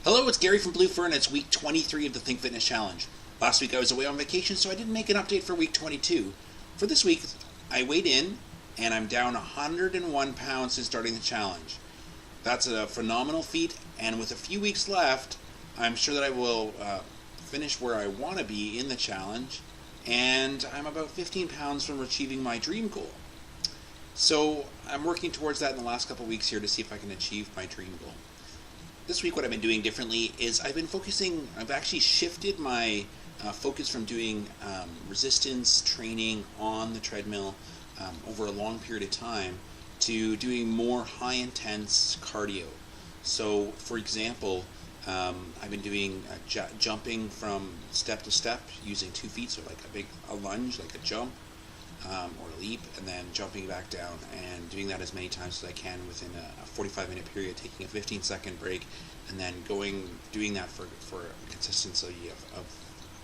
Hello, it's Gary from BlueFur, and it's week 23 of the ThinkFitness Challenge. Last week I was away on vacation, so I didn't make an update for week 22. For this week, I weighed in, and I'm down 101 pounds since starting the challenge. That's a phenomenal feat, and with a few weeks left, I'm sure that I will finish where I want to be in the challenge, and I'm about 15 pounds from achieving my dream goal. So I'm working towards that in the last couple weeks here to see if I can achieve my dream goal. This week what I've been doing differently is I've actually shifted my focus from doing resistance training on the treadmill over a long period of time to doing more high intense cardio. So for example, I've been doing jumping from step to step using 2 feet, so like a lunge, like a jump or a leap, and then jumping back down and doing that as many times as I can within a 45-minute period, taking a 15-second break, and then doing that for a consistency of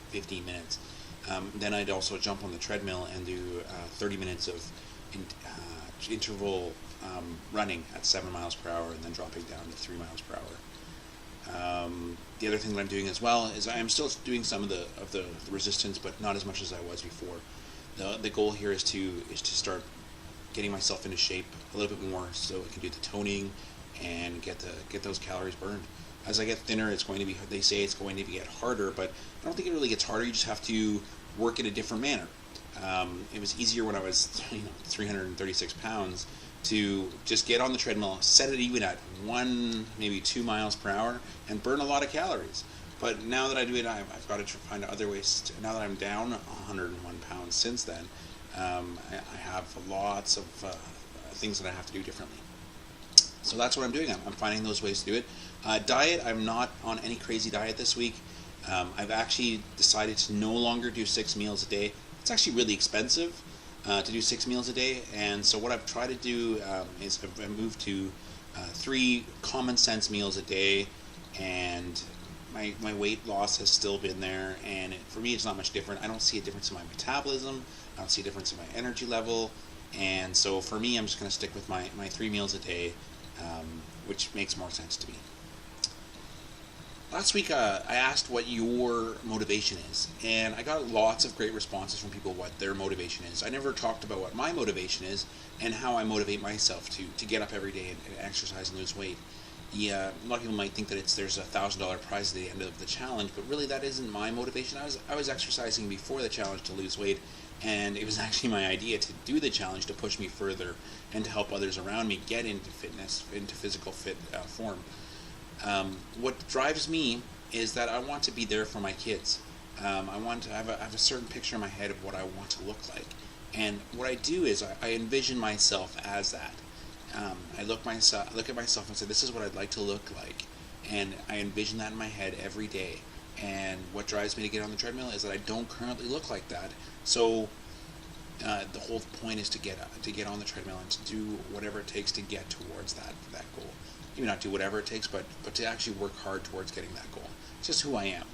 15 minutes. Then I'd also jump on the treadmill and do 30 minutes of interval running at 7 miles per hour, and then dropping down to 3 miles per hour. The other thing that I'm doing as well is I'm still doing some of the resistance, but not as much as I was before. The goal here is to start getting myself into shape a little bit more, so I can do the toning and get those calories burned. As I get thinner, they say it's going to get harder, but I don't think it really gets harder. You just have to work in a different manner. It was easier when I was 336 pounds to just get on the treadmill, set it even at 1, maybe 2 miles per hour, and burn a lot of calories. But now that I do it, I've got to find other ways. Now that I'm down 101 pounds since then, I have lots of things that I have to do differently. So that's what I'm doing. I'm finding those ways to do it. Diet, I'm not on any crazy diet this week. I've actually decided to no longer do 6 meals a day. It's actually really expensive to do 6 meals a day, and so what I've tried to do is I've moved to 3 common sense meals a day, and my weight loss has still been there, and for me it's not much different. I don't see a difference in my metabolism, I don't see a difference in my energy level, and so for me I'm just going to stick with my 3 meals a day, which makes more sense to me. Last week I asked what your motivation is, and I got lots of great responses from people what their motivation is. I never talked about what my motivation is and how I motivate myself to get up every day and exercise and lose weight. A lot of people might think that there's a $1,000 prize at the end of the challenge, but really that isn't my motivation. I was exercising before the challenge to lose weight, and it was actually my idea to do the challenge to push me further and to help others around me get into fitness, into physical fit form. What drives me is that I want to be there for my kids. I want to have a certain picture in my head of what I want to look like, and what I do is I envision myself as that. I look at myself and say, this is what I'd like to look like, and I envision that in my head every day. And what drives me to get on the treadmill is that I don't currently look like that. So the whole point is to get on the treadmill and to do whatever it takes to get towards that goal. Maybe not do whatever it takes, but to actually work hard towards getting that goal. It's just who I am.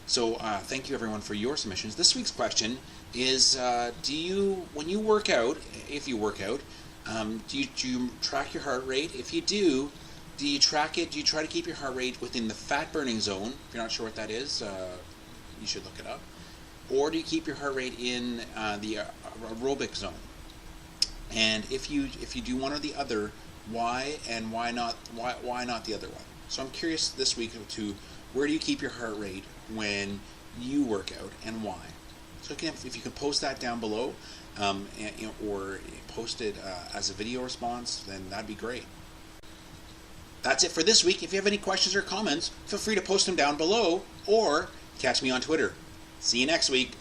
So thank you everyone for your submissions. This week's question is, when you work out, if you work out, do you track your heart rate? If you do you track it? Do you try to keep your heart rate within the fat burning zone? If you're not sure what that is, you should look it up. Or do you keep your heart rate in the aerobic zone? And if you do one or the other, why, and why not the other one? So I'm curious this week to where do you keep your heart rate when you work out, and why? So if you can post that down below, or post it as a video response, then that'd be great. That's it for this week. If you have any questions or comments, feel free to post them down below or catch me on Twitter. See you next week.